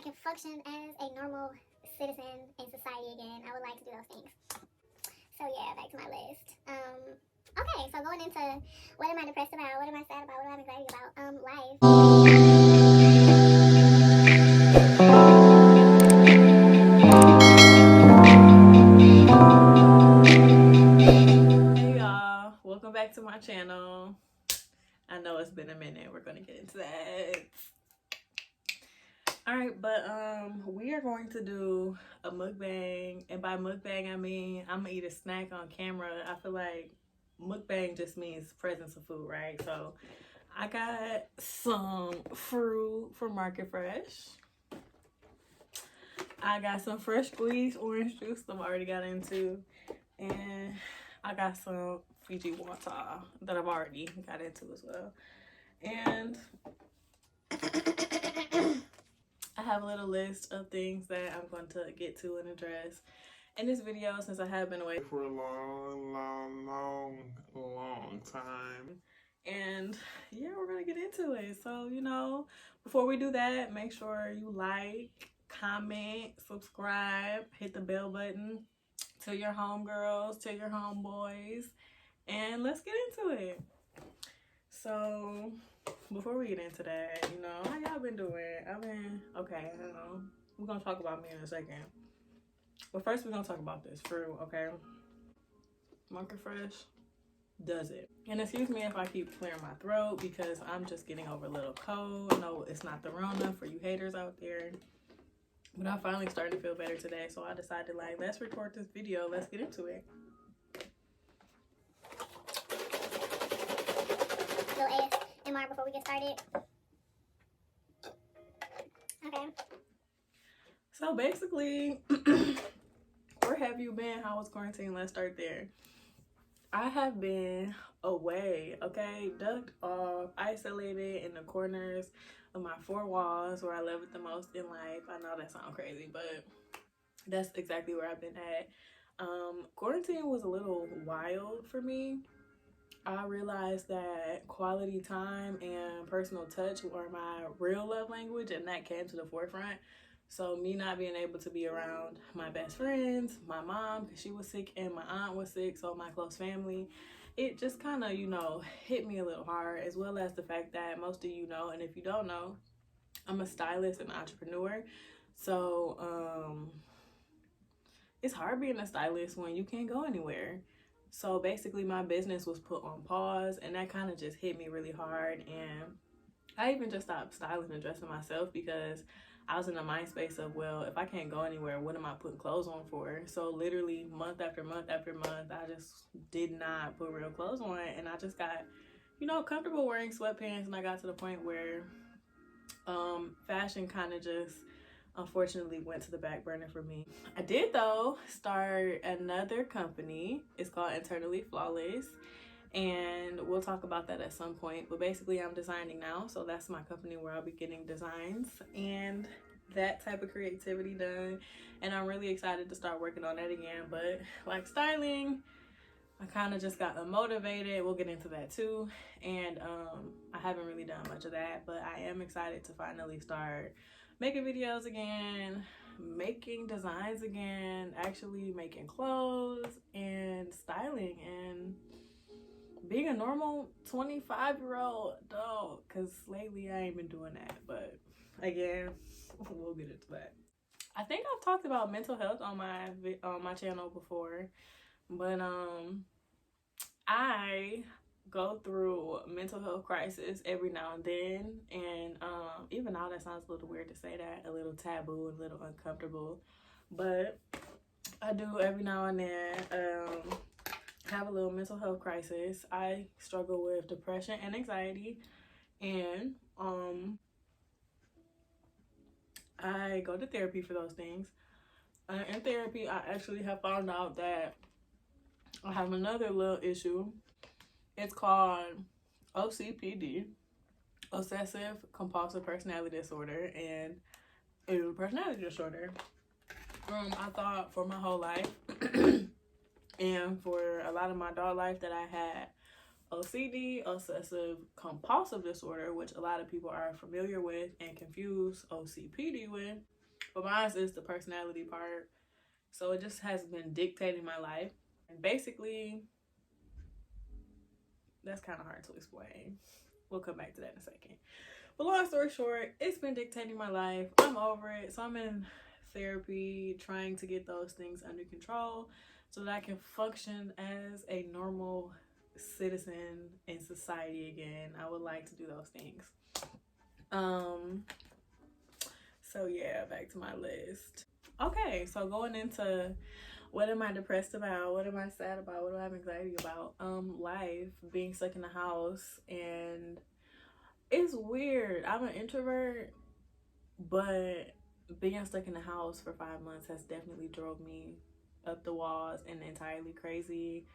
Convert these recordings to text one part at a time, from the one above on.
can function as a normal citizen in society again, I would like to do those things. So yeah, back to my list. Okay, so going into what am I depressed about, what am I sad about, what am I anxiety about, life. Hey y'all, welcome back to my channel. I know it's been a minute, we're gonna get into that. Alright, but we are going to do a mukbang, and by mukbang I mean I'm gonna eat a snack on camera. I feel like mukbang just means presence of food, right? So I got some fruit from Market Fresh. I got some fresh squeezed orange juice that I've already got into, and I got some Fiji water that I've already got into as well. And I have a little list of things that I'm going to get to and address in this video, since I have been away for a long time. And yeah, we're gonna get into it. So, you know, before we do that, make sure you like, comment, subscribe, hit the bell button, tell your homegirls, tell your homeboys, and let's get into it. So before we get into that, you know, how y'all been doing? I've been okay. I don't know. We're gonna talk about me in a second, but first we're gonna talk about this fruit. Okay, Market Fresh does it. And excuse me if I keep clearing my throat because I'm just getting over a little cold. No, it's not the Rona for you haters out there. But I finally started to feel better today, so I decided, like, let's record this video. Let's get into it. Little ASMR before we get started. Okay. So basically, where have you been? How was quarantine? Let's start there. I have been away, okay? Ducked off, isolated in the corners of my four walls where I love it the most in life. I know that sounds crazy, but that's exactly where I've been at. Quarantine was a little wild for me. I realized that quality time and personal touch were my real love language, and that came to the forefront. So me not being able to be around my best friends, my mom, because she was sick, and my aunt was sick, so my close family, it just kind of, you know, hit me a little hard, as well as the fact that most of you know, and if you don't know, I'm a stylist and entrepreneur. So it's hard being a stylist when you can't go anywhere. So basically my business was put on pause, and that kind of just hit me really hard. And I even just stopped styling and dressing myself because I was in the mind space of, well, if I can't go anywhere, what am I putting clothes on for? So literally month after month after month, I just did not put real clothes on, and I just got, you know, comfortable wearing sweatpants. And I got to the point where fashion kind of just unfortunately went to the back burner for me. I did though start another company. It's called Internally Flawless, and we'll talk about that at some point. But basically I'm designing now, so that's my company where I'll be getting designs and that type of creativity done, and I'm really excited to start working on that again. But like styling, I kind of just got unmotivated. We'll get into that too. And I haven't really done much of that, but I am excited to finally start making videos again, making designs again, actually making clothes and styling and being a normal 25-year-old adult, because lately I ain't been doing that. But again, we'll get into that. I think I've talked about mental health on my channel before, but I go through mental health crisis every now and then, and even now that sounds a little weird to say that, a little taboo, a little uncomfortable, but I do every now and then have a little mental health crisis. I struggle with depression and anxiety, and I go to therapy for those things. In therapy, I actually have found out that I have another little issue. It's called OCPD, Obsessive Compulsive Personality Disorder, and it's a personality disorder. I thought for my whole life and for a lot of my adult life that I had OCD, Obsessive Compulsive Disorder, which a lot of people are familiar with and confuse OCPD with. But mine is the personality part. So it just has been dictating my life. And basically, that's kind of hard to explain. We'll come back to that in a second. But long story short, it's been dictating my life. I'm over it. So I'm in therapy trying to get those things under control so that I can function as a normal citizen in society again. I would like to do those things. So yeah, back to my list. Okay, so going into what am I depressed about? What am I sad about? What do I have anxiety about? Life, being stuck in the house, and it's weird. I'm an introvert, but being stuck in the house for 5 months has definitely drove me up the walls and entirely crazy.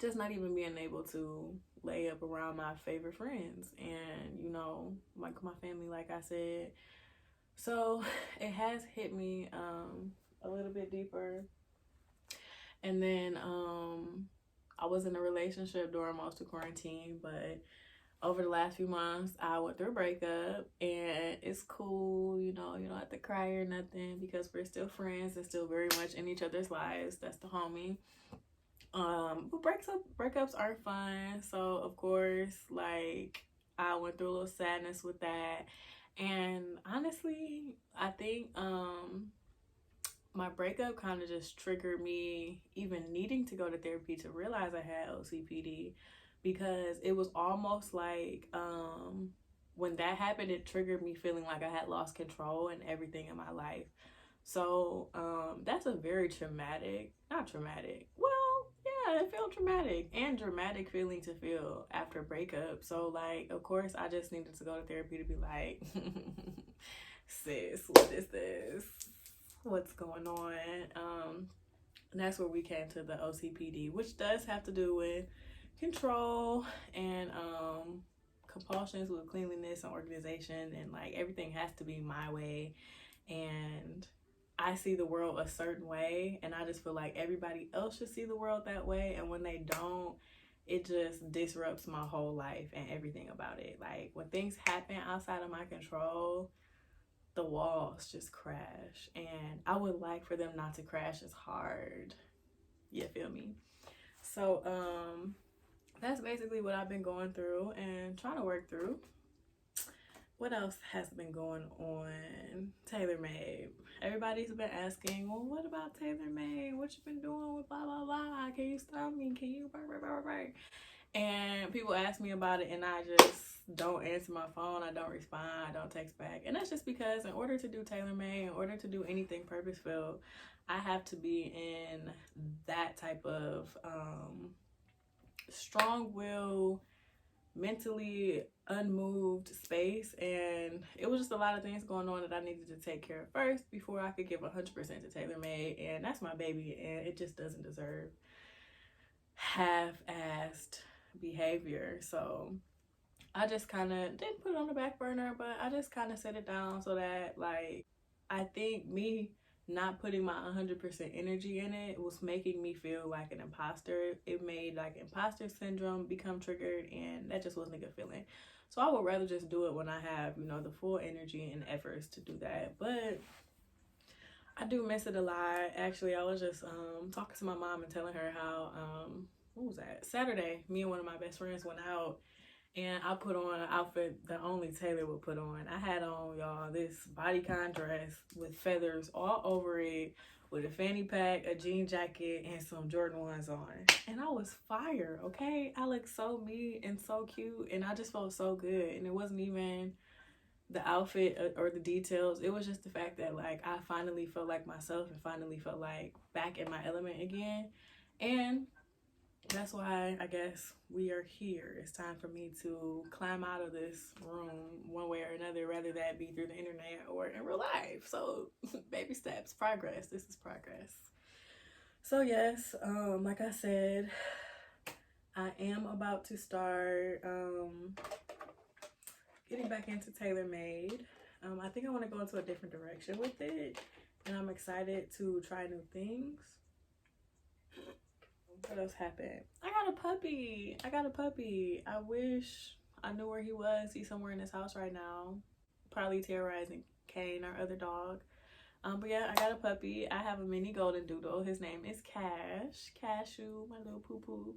Just not even being able to lay up around my favorite friends and, you know, like my family, like I said. So it has hit me a little bit deeper. And then I was in a relationship during most of quarantine, but over the last few months I went through a breakup, and it's cool, you know, you don't have to cry or nothing because we're still friends and still very much in each other's lives. That's the homie. But breakups aren't fun, so of course, like, I went through a little sadness with that. And honestly, I think my breakup kind of just triggered me even needing to go to therapy to realize I had OCPD, because it was almost like when that happened, it triggered me feeling like I had lost control in everything in my life. So that's a very not traumatic, well, yeah, it felt traumatic and dramatic feeling to feel after a breakup. So, like, of course, I just needed to go to therapy to be like, sis, what is this? What's going on? And that's where we came to the OCPD, which does have to do with control and compulsions with cleanliness and organization, and like everything has to be my way, and I see the world a certain way, and I just feel like everybody else should see the world that way, and when they don't, it just disrupts my whole life and everything about it. Like, when things happen outside of my control, the walls just crash, and I would like for them not to crash as hard. You feel me? So that's basically what I've been going through and trying to work through. What else has been going on? TaylorMade. Everybody's been asking, well, what about TaylorMade? What you been doing with blah blah blah? Can you stop me? Can you And people ask me about it, and I just don't answer my phone. I don't respond. I don't text back. And that's just because in order to do TaylorMade, in order to do anything purpose-filled, I have to be in that type of strong will, mentally unmoved space, and it was just a lot of things going on that I needed to take care of first before I could give 100% to TaylorMade, and that's my baby, and it just doesn't deserve half-assed behavior. So I just kind of didn't put it on the back burner, but I just kind of set it down so that, like, I think me not putting my 100% energy in it was making me feel like an imposter. It made, like, imposter syndrome become triggered, and that just wasn't a good feeling. So I would rather just do it when I have, you know, the full energy and efforts to do that. But I do miss it a lot. Actually, I was just talking to my mom and telling her how what was that? Saturday, me and one of my best friends went out, and I put on an outfit that only Taylor would put on. I had on, y'all, this bodycon dress with feathers all over it, with a fanny pack, a jean jacket, and some Jordan 1s on. And I was fire, okay? I looked so me and so cute, and I just felt so good. And it wasn't even the outfit or the details. It was just the fact that, like, I finally felt like myself and finally felt like back in my element again. And that's why I guess we are here. It's time for me to climb out of this room one way or another, whether that be through the internet or in real life. So baby steps, progress. This is progress. So yes, like I said, I am about to start getting back into TaylorMade. I think I want to go into a different direction with it, and I'm excited to try new things. What else happened? I got a puppy. I wish I knew where he was. He's somewhere in his house right now, probably terrorizing Kane, our other dog. But yeah, I got a puppy. I have a mini golden doodle. His name is Cashew, my little poo-poo.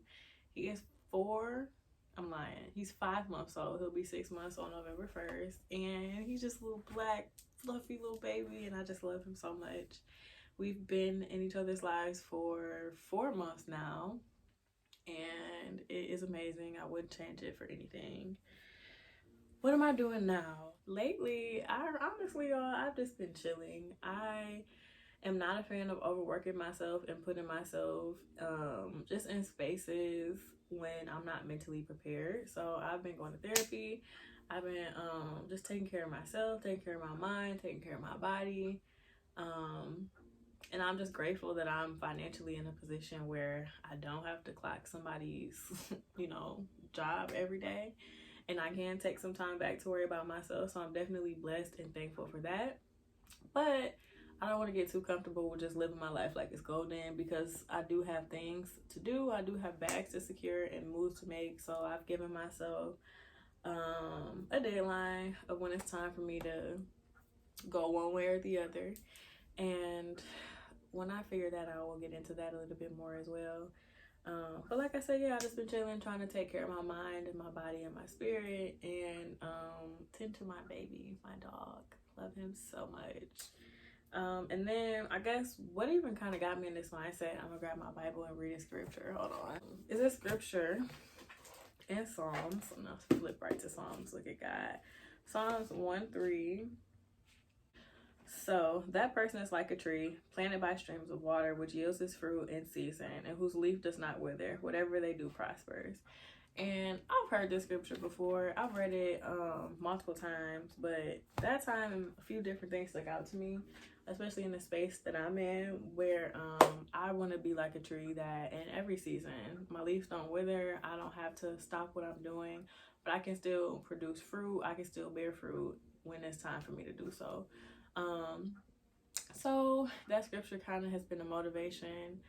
He is 4. I'm lying. He's 5 months old. He'll be 6 months on November 1st. And he's just a little black, fluffy little baby. And I just love him so much. We've been in each other's lives for 4 months now. And it is amazing. I wouldn't change it for anything. What am I doing now? Lately, honestly, y'all, I've just been chilling. I am not a fan of overworking myself and putting myself just in spaces when I'm not mentally prepared. So I've been going to therapy. I've been just taking care of myself, taking care of my mind, taking care of my body. And I'm just grateful that I'm financially in a position where I don't have to clock somebody's, job every day. And I can take some time back to worry about myself. So I'm definitely blessed and thankful for that. But I don't want to get too comfortable with just living my life like it's golden, because I do have things to do. I do have bags to secure and moves to make. So I've given myself a deadline of when it's time for me to go one way or the other. And when I figure that out, we'll get into that a little bit more as well. But like I said, yeah, I've just been chilling, trying to take care of my mind and my body and my spirit, and tend to my baby, my dog. Love him so much. And then I guess what even kind of got me in this mindset, I'm gonna grab my Bible and read a scripture. Hold on. Is a scripture in Psalms. I'm gonna flip right to Psalms. Look at God. Psalms 1:3. So that person is like a tree planted by streams of water, which yields its fruit in season, and whose leaf does not wither. Whatever they do prospers. And I've heard this scripture before. I've read it multiple times, but that time a few different things stuck out to me, especially in the space that I'm in, where I want to be like a tree that in every season my leaves don't wither. I don't have to stop what I'm doing, but I can still produce fruit. I can still bear fruit when it's time for me to do so. So that scripture kind of has been a motivation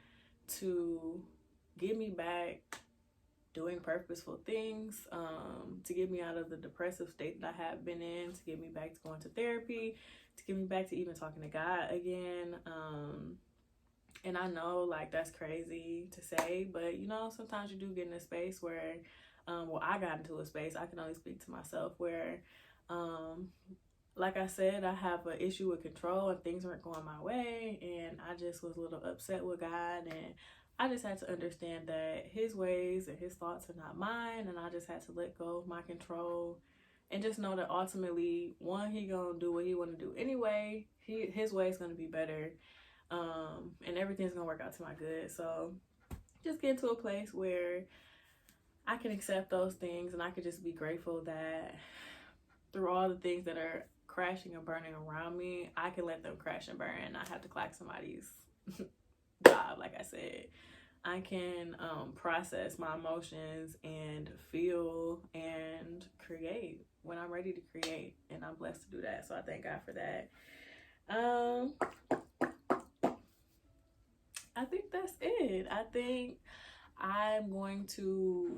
to get me back doing purposeful things, to get me out of the depressive state that I have been in, to get me back to going to therapy, to get me back to even talking to God again. And I know like that's crazy to say, but sometimes you do get in a space where I got into a space, I can only speak to myself, where like I said, I have an issue with control and things weren't going my way, and I just was a little upset with God, and I just had to understand that his ways and his thoughts are not mine, and I just had to let go of my control and just know that ultimately, one, he gonna do what he want to do anyway. His way is gonna be better, and everything's gonna work out to my good. So just get into a place where I can accept those things, and I can just be grateful that through all the things that are crashing and burning around me, I can let them crash and burn and not have to clock somebody's job. Like I said, I can process my emotions and feel and create when I'm ready to create, and I'm blessed to do that. So I thank God for that. I think that's it. I think I'm going to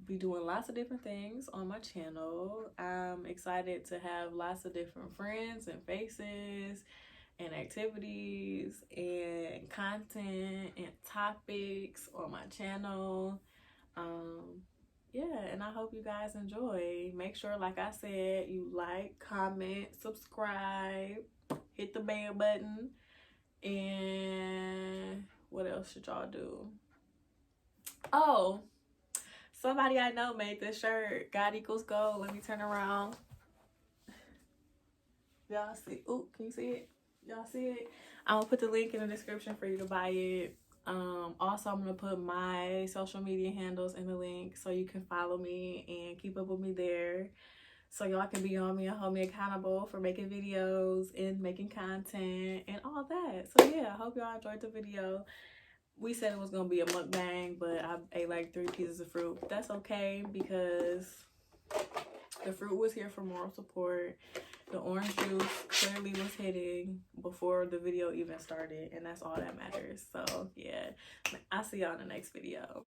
be doing lots of different things on my channel. I'm excited to have lots of different friends and faces and activities and content and topics on my channel. Yeah, and I hope you guys enjoy. Make sure, like I said, you like, comment, subscribe, hit the bell button, and what else should y'all do? Oh, somebody I know made this shirt. God equals gold. Let me turn around. Y'all see? Ooh, can you see it? Y'all see it? I'm gonna put the link in the description for you to buy it. Also, I'm gonna put my social media handles in the link so you can follow me and keep up with me there, so y'all can be on me and hold me accountable for making videos and making content and all that. So yeah, I hope y'all enjoyed the video. We said it was gonna be a mukbang, but I ate like 3 pieces of fruit. That's okay, because the fruit was here for moral support. The orange juice clearly was hitting before the video even started, and that's all that matters. So yeah, I'll see y'all in the next video.